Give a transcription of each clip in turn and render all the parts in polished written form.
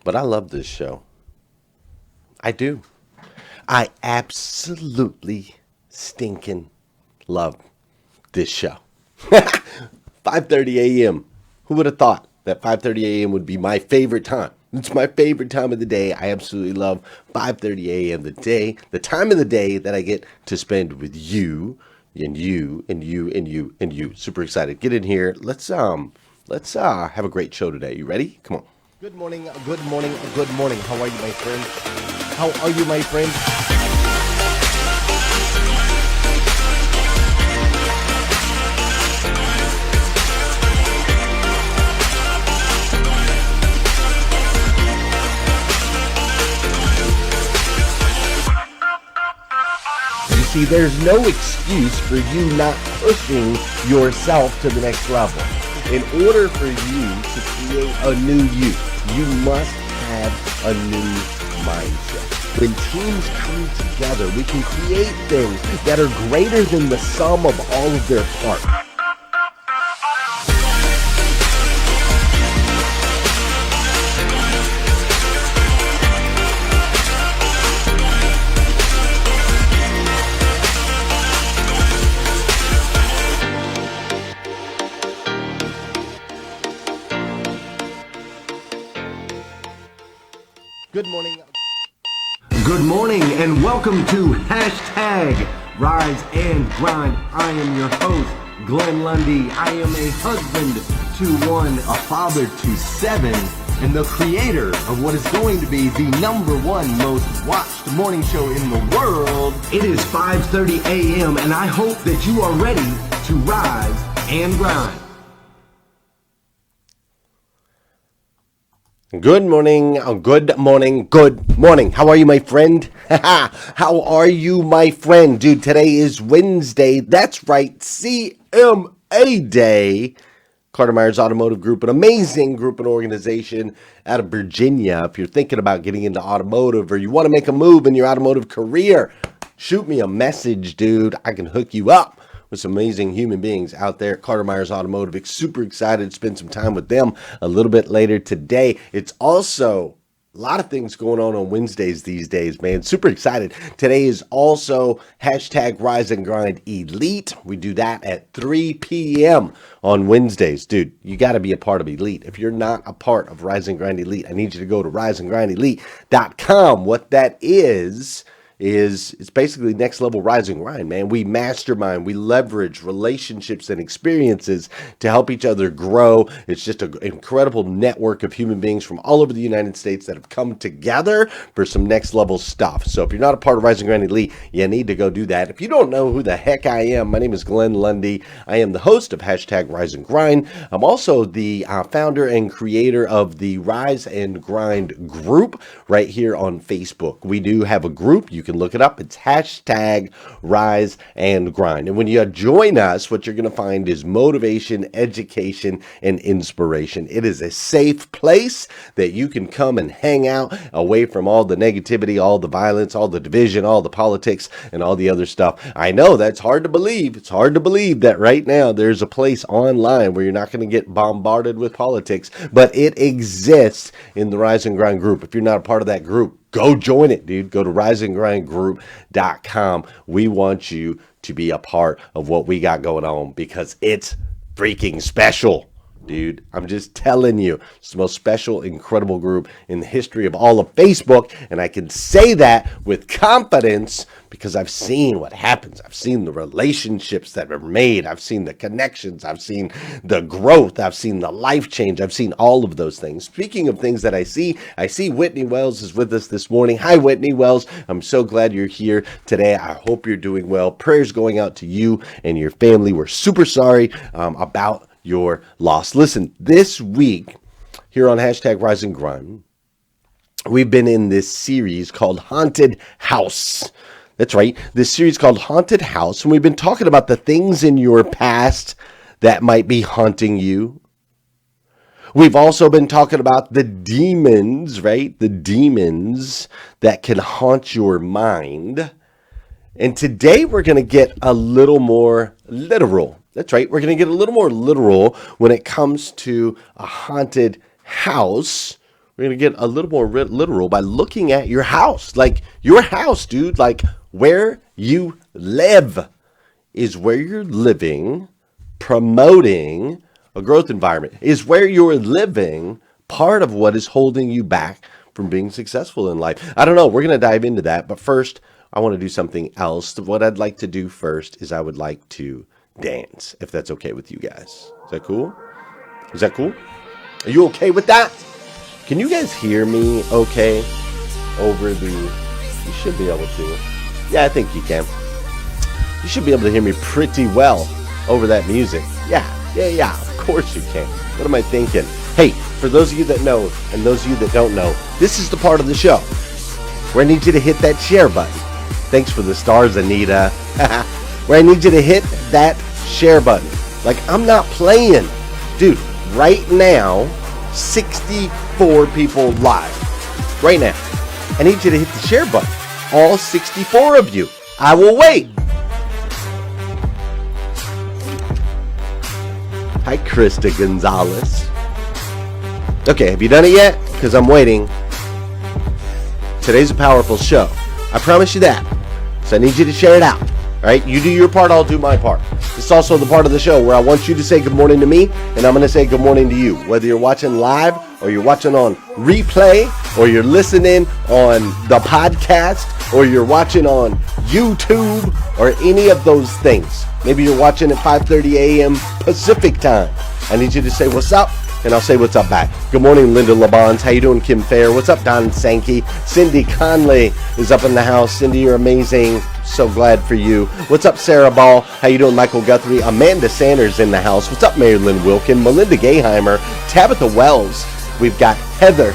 But I love this show. I do. I absolutely stinking love this show. 5:30 a.m. Who would have thought that 5:30 a.m. would be my favorite time? It's my favorite time of the day. I absolutely love 5:30 a.m. the time of the day that I get to spend with you and you and you and you and you. Super excited. Get in here. Let's have a great show today. You ready? Come on. Good morning. Good morning. Good morning. How are you, my friend? How are you, my friend? See, there's no excuse for you not pushing yourself to the next level. In order for you to create a new you must have a new mindset. When teams come together, we can create things that are greater than the sum of all of their parts. Good morning. Good morning and welcome to hashtag Rise and Grind. I am your host, Glenn Lundy. I am a husband to one, a father to seven, and the creator of what is going to be the #1 most watched morning show in the world. It is 5:30 a.m. and I hope that you are ready to rise and grind. Good morning, good morning, good morning. How are you, my friend? How are you, my friend? Dude, today is Wednesday. That's right, CMA Day. Carter Myers Automotive Group, an amazing group and organization out of Virginia. If you're thinking about getting into automotive or you want to make a move in your automotive career, shoot me a message, dude. I can hook you up with some amazing human beings out there at Carter Myers Automotive. Super excited to spend some time with them a little bit later today. It's also a lot of things going on Wednesdays these days, man. Super excited. Today is also hashtag Rise and Grind Elite. We do that at 3 p.m. on Wednesdays. Dude, you got to be a part of Elite. If you're not a part of Rise and Grind Elite, I need you to go to riseandgrindelite.com. What that is it's basically next level rise and grind, man. We mastermind, we leverage relationships and experiences to help each other grow. It's just an incredible network of human beings from all over the United States that have come together for some next level stuff. So if you're not a part of Rise and Grind Elite, you need to go do that. If you don't know who the heck I am, my name is Glenn Lundy. I am the host of hashtag Rise and Grind. I'm also the founder and creator of the Rise and Grind group right here on Facebook. We do have a group. You can look it up. It's hashtag Rise and Grind. And when you join us, what you're going to find is motivation, education, and inspiration. It is a safe place that you can come and hang out away from all the negativity, all the violence, all the division, all the politics, and all the other stuff. I know that's hard to believe. It's hard to believe that right now there's a place online where you're not going to get bombarded with politics, but it exists in the Rise and Grind group. If you're not a part of that group, go join it, dude. Go to riseandgrindgroup.com. We want you to be a part of what we got going on because it's freaking special. Dude, I'm just telling you, it's the most special, incredible group in the history of all of Facebook. And I can say that with confidence because I've seen what happens. I've seen the relationships that are made. I've seen the connections. I've seen the growth. I've seen the life change. I've seen all of those things. Speaking of things that I see Whitney Wells is with us this morning. Hi, Whitney Wells. I'm so glad you're here today. I hope you're doing well. Prayers going out to you and your family. We're super sorry about your loss. Listen, this week here on hashtag Rise and Grind, we've been in this series called Haunted House. That's right, this series called Haunted House, and we've been talking about the things in your past that might be haunting you. We've also been talking about the demons, right? The demons that can haunt your mind. And today we're going to get a little more literal. That's right. We're going to get a little more literal when it comes to a haunted house We're going to get a little more literal by looking at your house. Like your house, dude, like where you live is where you're living, promoting a growth environment. Is where you're living part of what is holding you back from being successful in life? I don't know. We're going to dive into that. But first, I want to do something else. What I'd like to do first is I would like to dance, if that's okay with you guys. Is that cool? Is that cool? Are you okay with that? Can you guys hear me okay over the... You should be able to. Yeah, I think you can. You should be able to hear me pretty well over that music. Yeah, of course you can. What am I thinking? Hey, for those of you that know and those of you that don't know, this is the part of the show where I need you to hit that share button. Thanks for the stars, Anita. Where I need you to hit that share button. Like, I'm not playing. Dude, right now, 64 people live. Right now. I need you to hit the share button. All 64 of you. I will wait. Hi, Krista Gonzalez. Okay, have you done it yet? Because I'm waiting. Today's a powerful show. I promise you that. So I need you to share it out. All right, you do your part, I'll do my part. It's also the part of the show where I want you to say good morning to me, and I'm going to say good morning to you. Whether you're watching live, or you're watching on replay, or you're listening on the podcast, or you're watching on YouTube, or any of those things. Maybe you're watching at 5:30 a.m. Pacific time. I need you to say what's up, and I'll say what's up back. Good morning, Linda LeBons. How you doing, Kim Fair? What's up, Don Sankey? Cindy Conley is up in the house. Cindy, you're amazing. So glad for you. What's up, Sarah Ball? How you doing, Michael Guthrie? Amanda Sanders in the house. What's up, Marilyn Wilkin? Melinda Gayheimer. Tabitha Wells. We've got Heather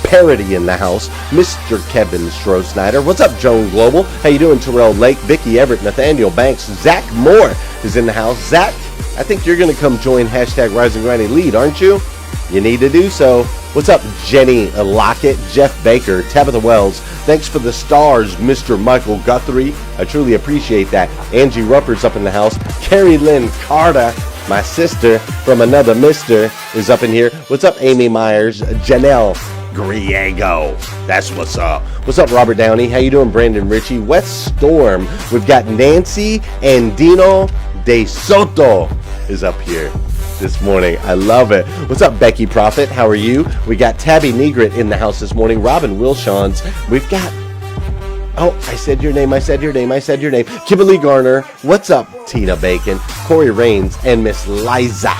Parody in the house. Mr. Kevin Stroh-Snyder. What's up, Joan Global? How you doing, Terrell Lake? Vicki Everett. Nathaniel Banks. Zach Moore is in the house. Zach, I think you're going to come join hashtag Rise and Grind Elite, aren't you? You need to do so. What's up, Jenny Lockett, Jeff Baker, Tabitha Wells? Thanks for the stars, Mr. Michael Guthrie. I truly appreciate that. Angie Rufford's up in the house. Carrie Lynn Carter, my sister from another mister, is up in here. What's up, Amy Myers? Janelle Griego. That's what's up. What's up, Robert Downey? How you doing, Brandon Ritchie? West Storm. We've got Nancy and Dino De Soto is up here this morning. I love it. What's up, Becky Prophet? How are you? We got Tabby Negret in the house this morning. Robin Wilshons. We've got... Oh, I said your name. Kimberly Garner. What's up, Tina Bacon? Corey Rains and Miss Liza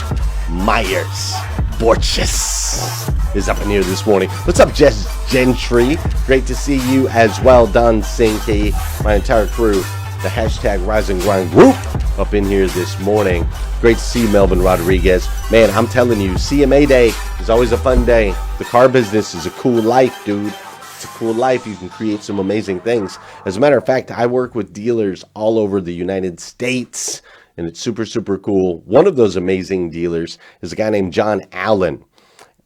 Myers Borges is up in here this morning. What's up, Jess Gentry? Great to see you as well. Don Sankey, my entire crew, the hashtag Rise and Grind group up in here this morning. Great to see Melvin Rodriguez. Man, I'm telling you, CMA Day is always a fun day. The car business is a cool life, dude. It's a cool life. You can create some amazing things. As a matter of fact, I work with dealers all over the United States, and it's super, super cool. One of those amazing dealers is a guy named John Allen.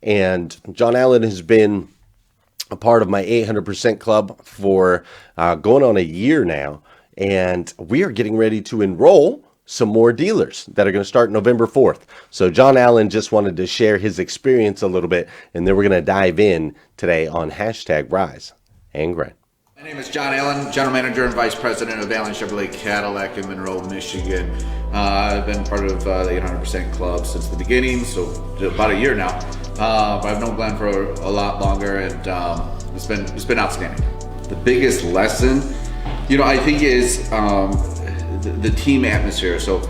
And John Allen has been a part of my 800% club for going on a year now. And we are getting ready to enroll some more dealers that are going to start November 4th. So John Allen just wanted to share his experience a little bit, and then we're going to dive in today on hashtag Rise and Grind. My name is John Allen, General Manager and Vice President of Allen Chevrolet Cadillac in Monroe, Michigan. I've been part of the 800% Club since the beginning, so about a year now. But I've known Glenn for a lot longer, and it's been outstanding. The biggest lesson, I think is the team atmosphere. So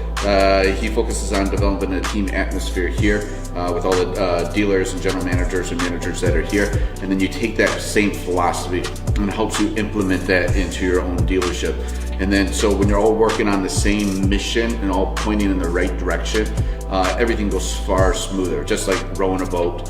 he focuses on developing a team atmosphere here with all the dealers and general managers and managers that are here. And then you take that same philosophy and helps you implement that into your own dealership. And then so when you're all working on the same mission and all pointing in the right direction, everything goes far smoother, just like rowing a boat.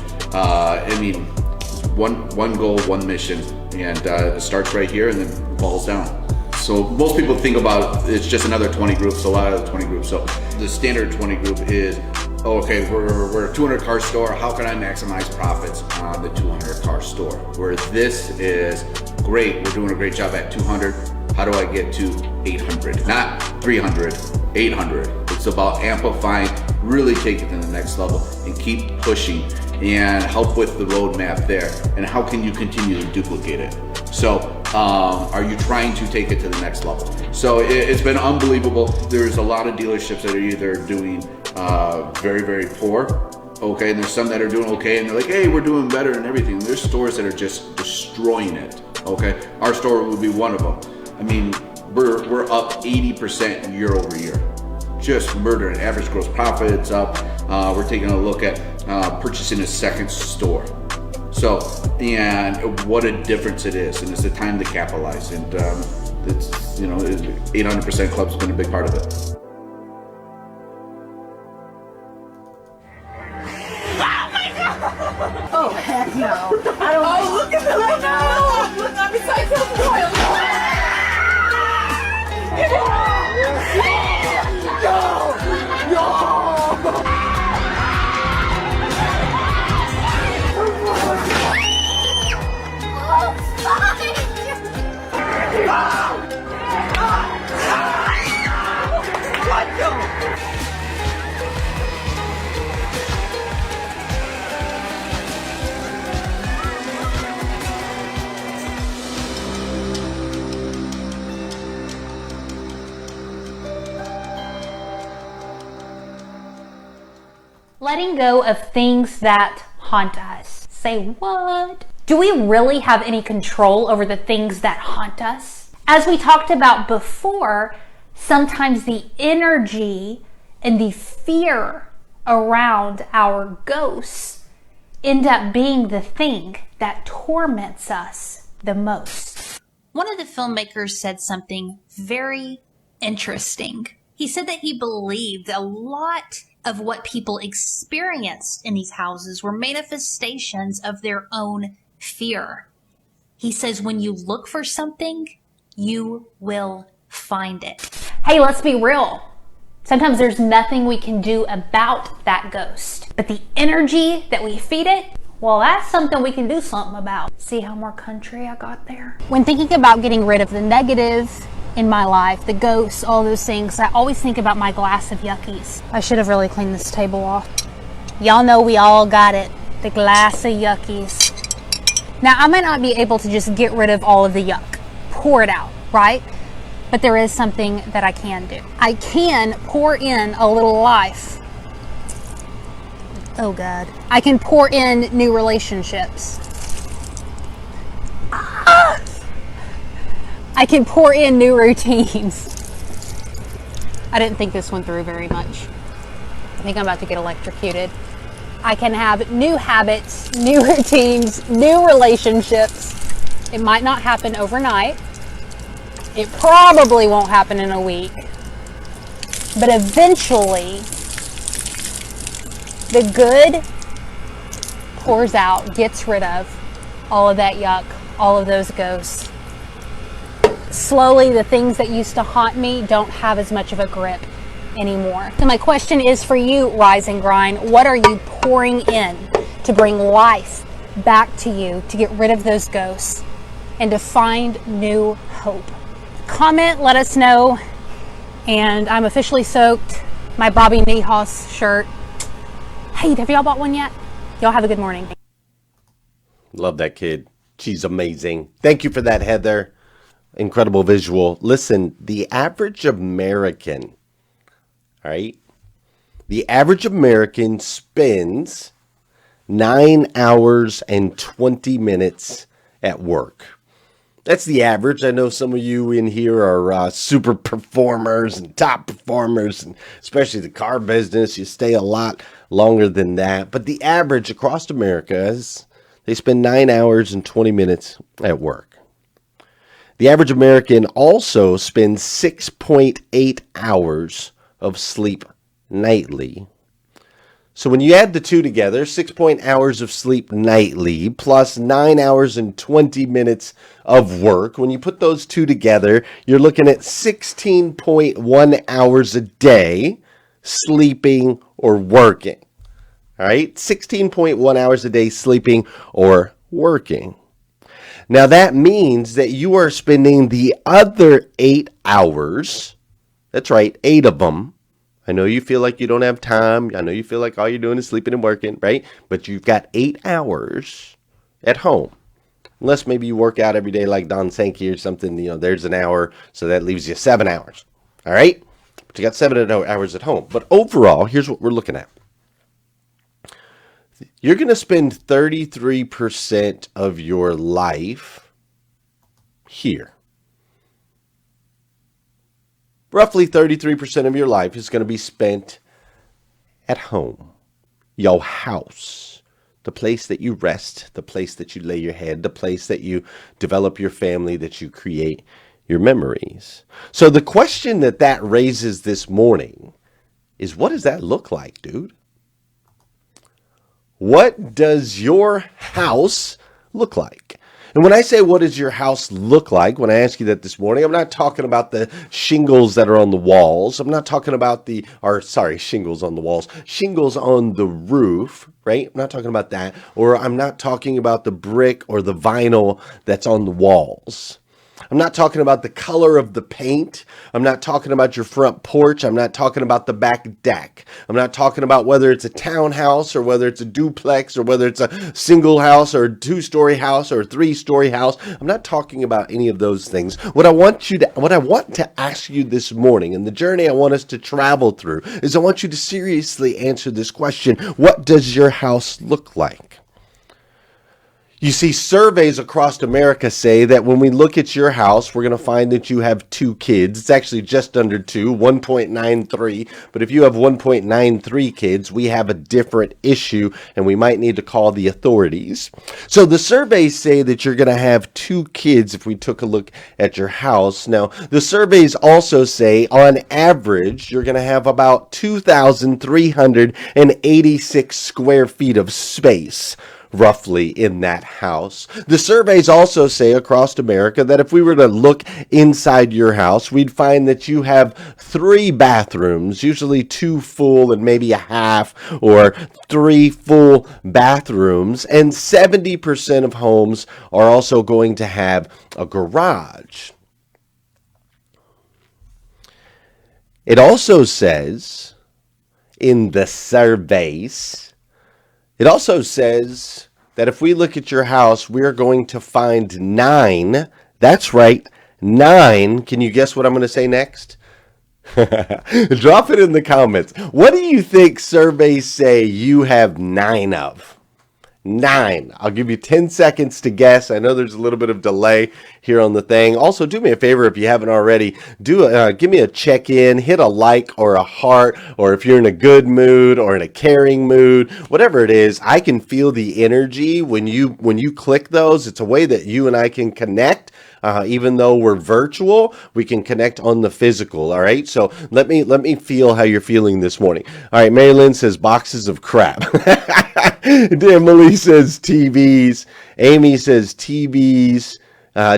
One goal, one mission, and it starts right here and then falls down. So most people think about it's just another 20 groups, a lot of the 20 groups. So the standard 20 group is, okay, we're a 200 car store. How can I maximize profits on the 200 car store? Where this is great, we're doing a great job at 200. How do I get to 800? Not 300, 800. It's about amplifying, really take it to the next level and keep pushing. and help with the roadmap there. And how can you continue to duplicate it? So are you trying to take it to the next level? So it's been unbelievable. There's a lot of dealerships that are either doing very, very poor, okay, and there's some that are doing okay, and they're like, hey, we're doing better and everything. There's stores that are just destroying it, okay? Our store would be one of them. I mean, we're up 80% year over year. Just murdering. Average gross profit's up. We're taking a look at purchasing a second store. So, and what a difference it is, and it's the time to capitalize. And it's, 800% Club's been a big part of it. Oh, heck no. I don't know. Look at them right now. Look, I'm beside Letting go of things that haunt us. Say what? Do we really have any control over the things that haunt us? As we talked about before, sometimes the energy and the fear around our ghosts end up being the thing that torments us the most. One of the filmmakers said something very interesting. He said that he believed a lot of what people experienced in these houses were manifestations of their own fear. He says when you look for something, you will find it. Hey, let's be real. Sometimes there's nothing we can do about that ghost. But the energy that we feed it, well, that's something we can do something about. See how more country I got there? When thinking about getting rid of the negative in my life, the ghosts, all those things, I always think about my glass of Yuckies. I should have really cleaned this table off. Y'all know we all got it, the glass of Yuckies. Now, I might not be able to just get rid of all of the yuck, pour it out, right? But there is something that I can do. I can pour in a little life. Oh God. I can pour in new relationships. I can pour in new routines. I didn't think this one through very much. I think I'm about to get electrocuted. I can have new habits, new routines, new relationships. It might not happen overnight. It probably won't happen in a week. But eventually, the good pours out, gets rid of all of that yuck, all of those ghosts. Slowly, the things that used to haunt me don't have as much of a grip anymore. So my question is for you, Rise and Grind, what are you pouring in to bring life back to you, to get rid of those ghosts and to find new hope? Comment, let us know. And I'm officially soaked. My Bobby Niehaus shirt. Hey, have y'all bought one yet? Y'all have a good morning. Love that kid. She's amazing. Thank you for that, Heather. Incredible visual. Listen, the average American, all right? The average American spends 9 hours and 20 minutes at work. That's the average. I know some of you in here are super performers and top performers, and especially the car business. You stay a lot longer than that. But the average across America is they spend 9 hours and 20 minutes at work. The average American also spends 6.8 hours of sleep nightly. So when you add the two together, 6 hours of sleep nightly plus 9 hours and 20 minutes of work, when you put those two together, you're looking at 16.1 hours a day sleeping or working. All right? 16.1 hours a day sleeping or working. Now that means that you are spending the other 8 hours, that's right, 8 of them, I know you feel like you don't have time. I know you feel like all you're doing is sleeping and working, right? But you've got 8 hours at home. Unless maybe you work out every day like Don Sankey or something, there's an hour, so that leaves you 7 hours. All right? But you got 7 hours at home. But overall, here's what we're looking at. You're going to spend 33% of your life here. Roughly 33% of your life is going to be spent at home. Your house. The place that you rest, the place that you lay your head, the place that you develop your family, that you create your memories. So the question that raises this morning is, what does that look like, dude? What does your house look like? And when I say what does your house look like, when I ask you that this morning, I'm not talking about the shingles that are on the walls. I'm not talking about shingles on the walls, shingles on the roof, right? I'm not talking about that. Or I'm not talking about the brick or the vinyl that's on the walls. I'm not talking about the color of the paint. I'm not talking about your front porch. I'm not talking about the back deck. I'm not talking about whether it's a townhouse or whether it's a duplex or whether it's a single house or a 2-story house or a 3-story house. I'm not talking about any of those things. What I want to ask you this morning, and the journey I want us to travel through, is I want you to seriously answer this question. What does your house look like? You see, surveys across America say that when we look at your house, we're going to find that you have 2 kids. It's actually just under 2, 1.93. But if you have 1.93 kids, we have a different issue, and we might need to call the authorities. So the surveys say that you're going to have 2 kids if we took a look at your house. Now, the surveys also say, on average, you're going to have about 2,386 square feet of space, roughly, in that house. The surveys also say across America that if we were to look inside your house, we'd find that you have 3 bathrooms, usually 2 full and maybe a half, or 3 full bathrooms, and 70% of homes are also going to have a garage. It also says in the surveys, that if we look at your house, we're going to find 9. That's right, 9. Can you guess what I'm going to say next? Drop it in the comments. What do you think surveys say you have 9 of? 9. I'll give you 10 seconds to guess. I know there's a little bit of delay here on the thing. Also, do me a favor if you haven't already. Give me a check-in, hit a like or a heart, or if you're in a good mood or in a caring mood, whatever it is, I can feel the energy when you click those. It's a way that you and I can connect. Even though we're virtual, we can connect on the physical. All right. So let me feel how you're feeling this morning. All right. Mary Lynn says boxes of crap. Emily says TVs. Amy says TVs.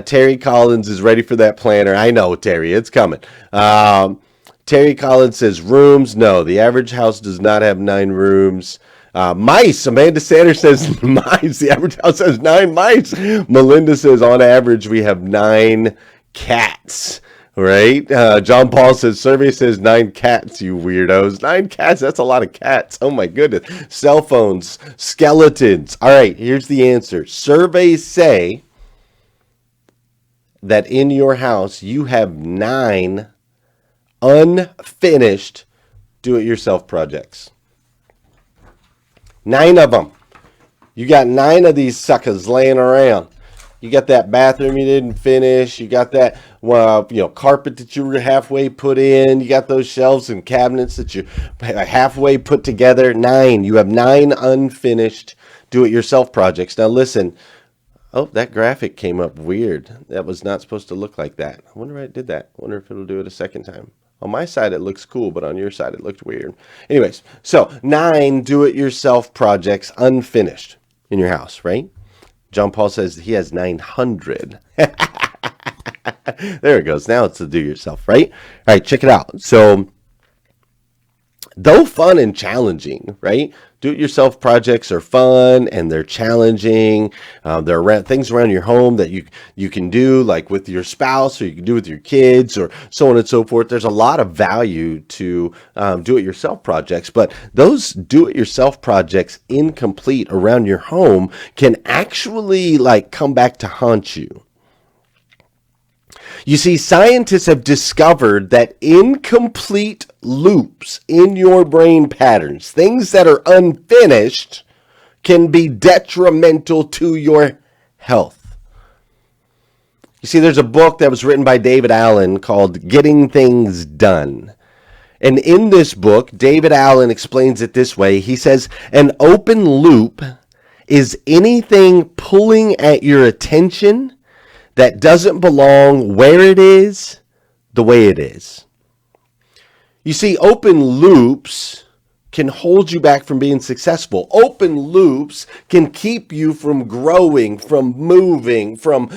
Terry Collins is ready for that planner. I know, Terry, it's coming. Terry Collins says rooms. No, the average house does not have 9 rooms. Mice. Amanda Sanders says mice. The average house has 9 mice. Melinda says on average we have 9 cats. Right? John Paul says survey says 9 cats, you weirdos. 9 cats, that's a lot of cats. Oh my goodness. Cell phones, skeletons. All right, here's the answer. Surveys say that in your house you have 9 unfinished do-it-yourself projects. 9 of them. You got 9 of these suckers laying around. You got that bathroom you didn't finish. You got that carpet that you were halfway put in. You got those shelves and cabinets that you halfway put together. 9. You have 9 unfinished do-it-yourself projects. Now listen. Oh, that graphic came up weird. That was not supposed to look like that. I wonder why it did that. I wonder if it'll do it a second time. On my side, it looks cool, but on your side, it looked weird. Anyways, so 9 do-it-yourself projects unfinished in your house, right? John Paul says he has 900. There it goes. Now it's the do-yourself, right? All right, check it out. So though fun and challenging, right? Do-it-yourself projects are fun and they're challenging. There are things around your home that you can do, like with your spouse, or you can do with your kids, or so on and so forth. There's a lot of value to do-it-yourself projects, but those do-it-yourself projects incomplete around your home can actually like come back to haunt you. You see, scientists have discovered that incomplete loops in your brain patterns, things that are unfinished, can be detrimental to your health. You see, there's a book that was written by David Allen called Getting Things Done. And in this book, David Allen explains it this way. He says, an open loop is anything pulling at your attention that doesn't belong where it is, the way it is. You see, open loops can hold you back from being successful. Open loops can keep you from growing, from moving, from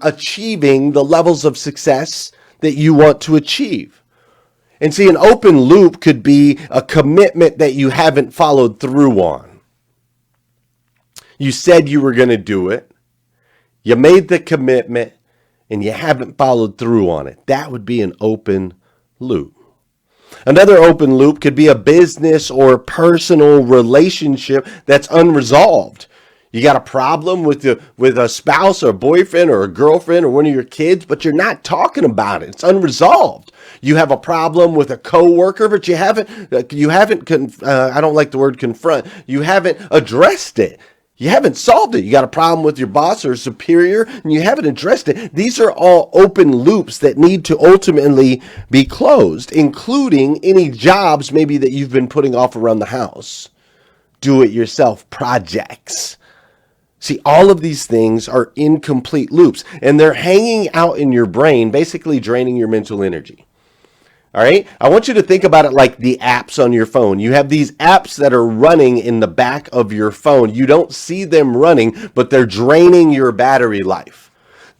achieving the levels of success that you want to achieve. And see, an open loop could be a commitment that you haven't followed through on. You said you were going to do it. You made the commitment and you haven't followed through on it. That would be an open loop. Another open loop could be a business or personal relationship that's unresolved. You got a problem with a spouse or a boyfriend or a girlfriend or one of your kids, but you're not talking about it. It's unresolved. You have a problem with a coworker, but you haven't. I don't like the word confront. You haven't addressed it. You haven't solved it. You got a problem with your boss or superior, and you haven't addressed it. These are all open loops that need to ultimately be closed, including any jobs maybe that you've been putting off around the house. Do-it-yourself projects. See, all of these things are incomplete loops, and they're hanging out in your brain, basically draining your mental energy. All right. I want you to think about it like the apps on your phone. You have these apps that are running in the back of your phone. You don't see them running, but they're draining your battery life.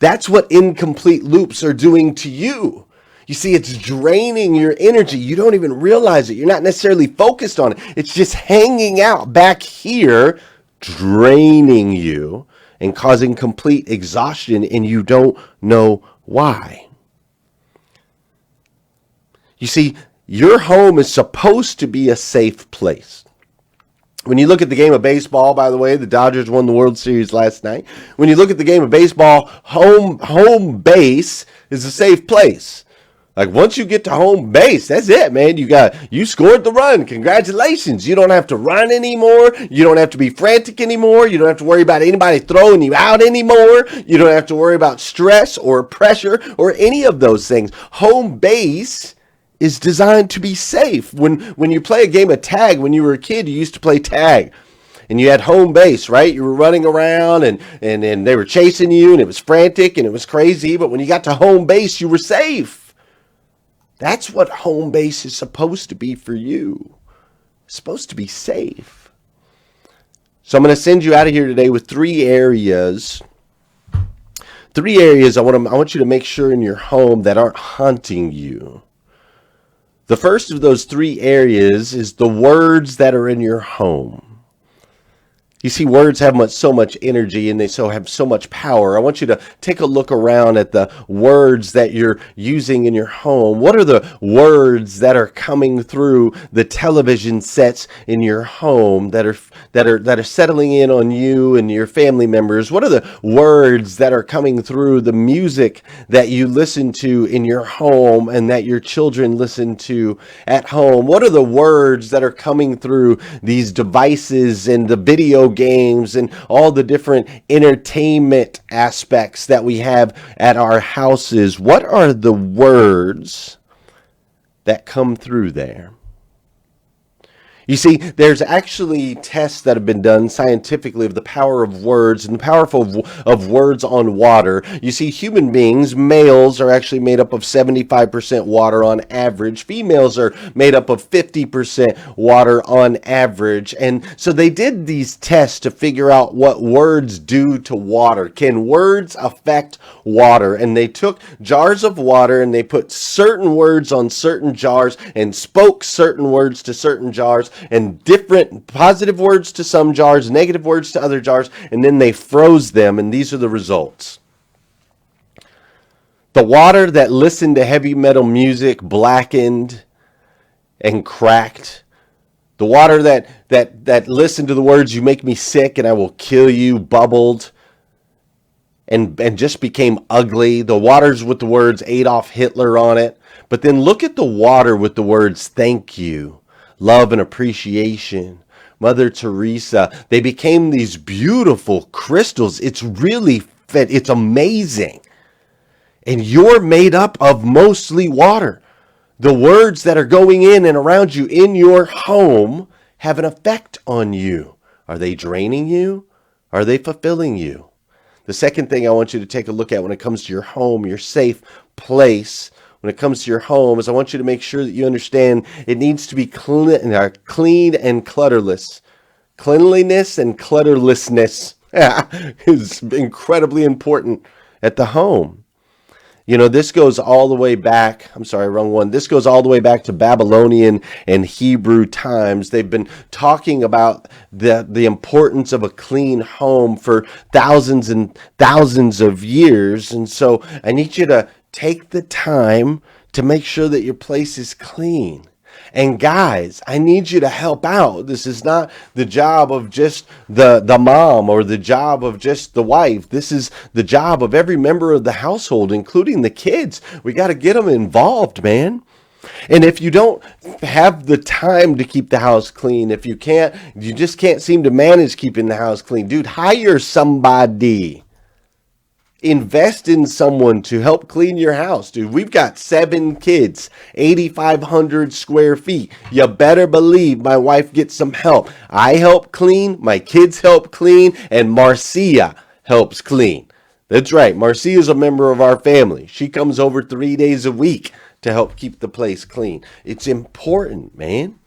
That's what incomplete loops are doing to you. You see, it's draining your energy. You don't even realize it. You're not necessarily focused on it. It's just hanging out back here, draining you and causing complete exhaustion, and you don't know why. You see, your home is supposed to be a safe place. When you look at the game of baseball, by the way, the Dodgers won the World Series last night. When you look at the game of baseball, home base is a safe place. Like once you get to home base, that's it, man. You scored the run. Congratulations. You don't have to run anymore. You don't have to be frantic anymore. You don't have to worry about anybody throwing you out anymore. You don't have to worry about stress or pressure or any of those things. Home base is designed to be safe. When you play a game of tag, when you were a kid, you used to play tag. And you had home base, right? You were running around and they were chasing you and it was frantic and it was crazy. But when you got to home base, you were safe. That's what home base is supposed to be for you. It's supposed to be safe. So I'm going to send you out of here today with three areas I want you to make sure in your home that aren't haunting you. The first of those three areas is the words that are in your home. You see, words have so much energy and they have so much power. I want you to take a look around at the words that you're using in your home. What are the words that are coming through the television sets in your home that are settling in on you and your family members? What are the words that are coming through the music that you listen to in your home and that your children listen to at home? What are the words that are coming through these devices and the video games and all the different entertainment aspects that we have at our houses? What are the words that come through there? You see, there's actually tests that have been done scientifically of the power of words and the power of words on water. You see, human beings, males, are actually made up of 75% water on average. Females are made up of 50% water on average. And so they did these tests to figure out what words do to water. Can words affect water? And they took jars of water and they put certain words on certain jars and spoke certain words to certain jars, and different positive words to some jars, negative words to other jars, and then they froze them, and these are the results. The water that listened to heavy metal music blackened and cracked. The water that listened to the words, "You make me sick and I will kill you," bubbled and just became ugly. The waters with the words Adolf Hitler on it. But then look at the water with the words "thank you," love and appreciation, Mother Teresa. They became these beautiful crystals. It's really fit. It's amazing. And you're made up of mostly water. The words that are going in and around you in your home have an effect on you. Are they draining you? Are they fulfilling you? The second thing I want you to take a look at when it comes to your home, your safe place, when it comes to your home, is I want you to make sure that you understand it needs to be clean and clutterless. Cleanliness and clutterlessness is incredibly important at the home. You know, this goes all the way back. I'm sorry, wrong one. This goes all the way back to Babylonian and Hebrew times. They've been talking about the importance of a clean home for thousands and thousands of years. And so I need you to take the time to make sure that your place is clean. And guys, I need you to help out. This is not the job of just the mom or the job of just the wife. This is the job of every member of the household, including the kids. We got to get them involved, man. And if you don't have the time to keep the house clean, if you just can't seem to manage keeping the house clean, dude, hire somebody. Invest in someone to help clean your house, dude. We've got 7 kids, 8,500 square feet. You better believe my wife gets some help. I help clean, my kids help clean, and Marcia helps clean. That's right. Marcia is a member of our family. She comes over 3 days a week to help keep the place clean. It's important, man.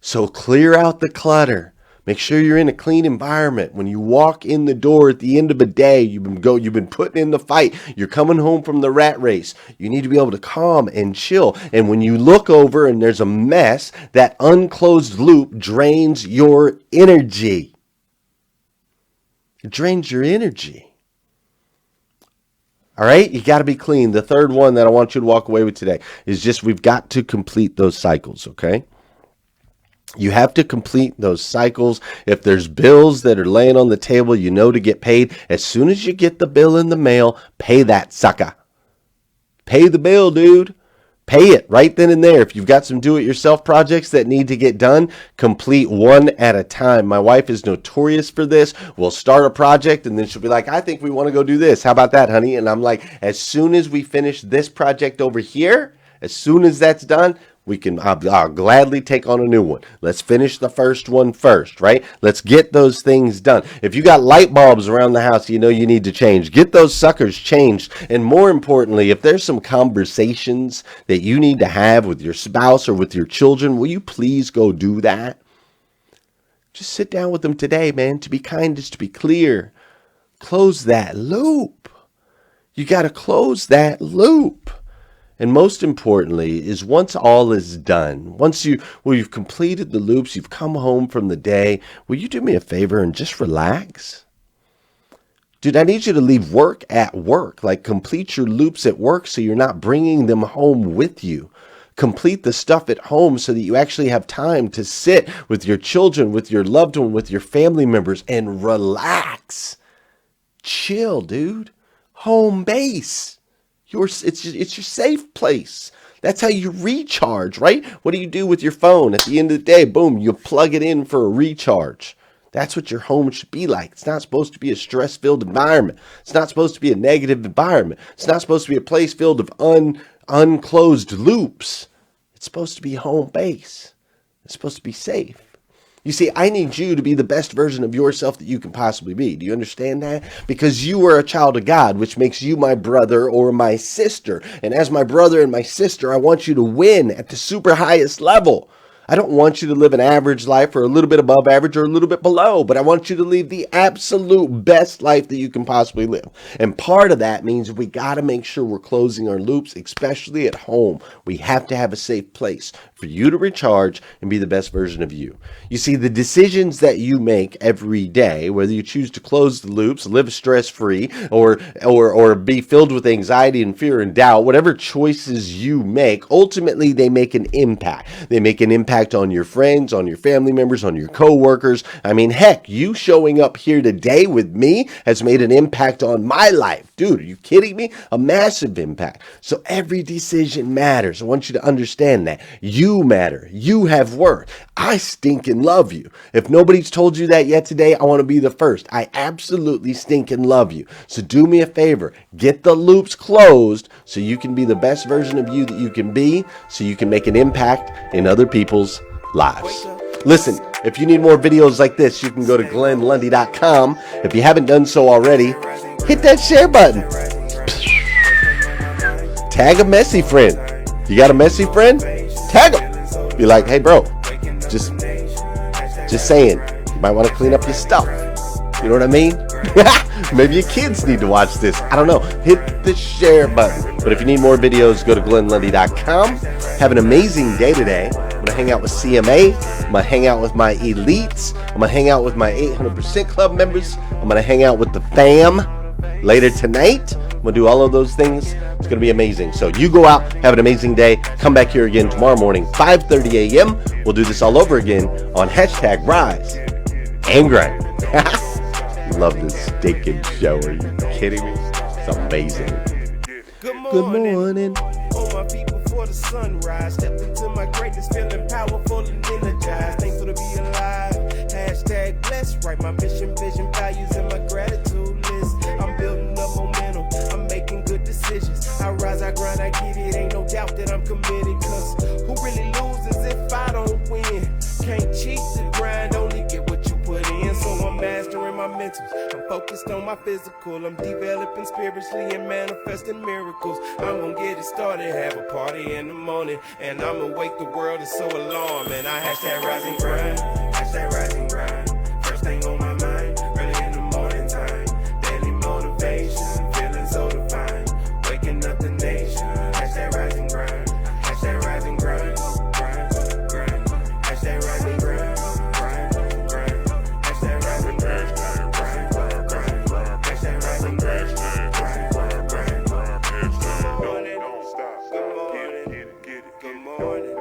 So clear out the clutter. Make sure you're in a clean environment. When you walk in the door at the end of a day, you've been putting in the fight. You're coming home from the rat race. You need to be able to calm and chill. And when you look over and there's a mess, that unclosed loop drains your energy. It drains your energy. All right? You got to be clean. The third one that I want you to walk away with today is just we've got to complete those cycles, okay? You have to complete those cycles. If there's bills that are laying on the table, you know to get paid. As soon as you get the bill in the mail, pay that sucker. Pay the bill, dude. Pay it right then and there. If you've got some do-it-yourself projects that need to get done, complete one at a time. My wife is notorious for this. We'll start a project and then she'll be like, "I think we want to go do this. How about that, honey?" And I'm like, as soon as we finish this project over here, as soon as that's done, I'll gladly take on a new one. Let's finish the first one first, right? Let's get those things done. If you got light bulbs around the house you know you need to change, get those suckers changed. And more importantly, if there's some conversations that you need to have with your spouse or with your children, will you please go do that? Just sit down with them today, man. To be kind is to be clear. Close that loop. You got to close that loop. And most importantly is once all is done, you've completed the loops, you've come home from the day, will you do me a favor and just relax? Dude, I need you to leave work at work, like complete your loops at work so you're not bringing them home with you. Complete the stuff at home so that you actually have time to sit with your children, with your loved one, with your family members and relax. Chill, dude. Home base. It's your safe place. That's how you recharge, right? What do you do with your phone? At the end of the day, boom, you plug it in for a recharge. That's what your home should be like. It's not supposed to be a stress-filled environment. It's not supposed to be a negative environment. It's not supposed to be a place filled of unclosed loops. It's supposed to be home base. It's supposed to be safe. You see, I need you to be the best version of yourself that you can possibly be. Do you understand that? Because you are a child of God, which makes you my brother or my sister. And as my brother and my sister, I want you to win at the super highest level. I don't want you to live an average life or a little bit above average or a little bit below, but I want you to live the absolute best life that you can possibly live. And part of that means we got to make sure we're closing our loops, especially at home. We have to have a safe place for you to recharge and be the best version of you. You see, the decisions that you make every day, whether you choose to close the loops, live stress-free, or be filled with anxiety and fear and doubt, whatever choices you make, ultimately they make an impact. They make an impact on your friends, on your family members, on your coworkers. I mean, heck, you showing up here today with me has made an impact on my life. Dude, are you kidding me? A massive impact. So every decision matters. I want you to understand that. You matter. You have worth. I stinking love you. If nobody's told you that yet today, I want to be the first. I absolutely stinking love you. So do me a favor. Get the loops closed so you can be the best version of you that you can be, so you can make an impact in other people's lives. Listen, if you need more videos like this, you can go to glennlundy.com. If you haven't done so already, hit that share button. Tag a messy friend. You got a messy friend? Tag them. Be like, hey bro, just saying, you might want to clean up your stuff. You know what I mean? Maybe your kids need to watch this. I don't know. Hit the share button. But if you need more videos, go to glennlundy.com. Have an amazing day today. I'm going to hang out with CMA. I'm going to hang out with my elites. I'm going to hang out with my 800% club members. I'm going to hang out with the fam later tonight. I'm going to do all of those things. It's going to be amazing. So you go out, have an amazing day. Come back here again tomorrow morning, 5:30 a.m. We'll do this all over again on hashtag Rise and Grind. Love this stinking show. Are you kidding me? It's amazing. Good morning. Good morning. All my people for the sunrise. Stepped into my greatness, feeling powerful and energized. Thankful to be alive. Hashtag blessed. Write my mission, vision, values, and my gratitude list. I'm building up momentum. I'm making good decisions. I rise, I grind, I get it. Ain't no doubt that I'm committed. Cause who really loses if I don't win? Can't cheat the grind, only get what you put in. So I'm mastering my mentals. I'm focused on my physical. I'm developing spiritually and manifesting miracles. I'm gonna get it started, have a party in the morning, and I'ma wake the world is so alarming. I hashtag rise and grind, hashtag rise and grind. First thing on my mind, early in the morning time. Daily motivation, feeling so divine. Waking up the nation, hashtag rise and grind, hashtag rise and grind, grind, grind, hashtag rise and grind, grind, grind, hashtag rise and grind, grind, grind, hashtag rise and grind, grind, grind. Good morning, good morning.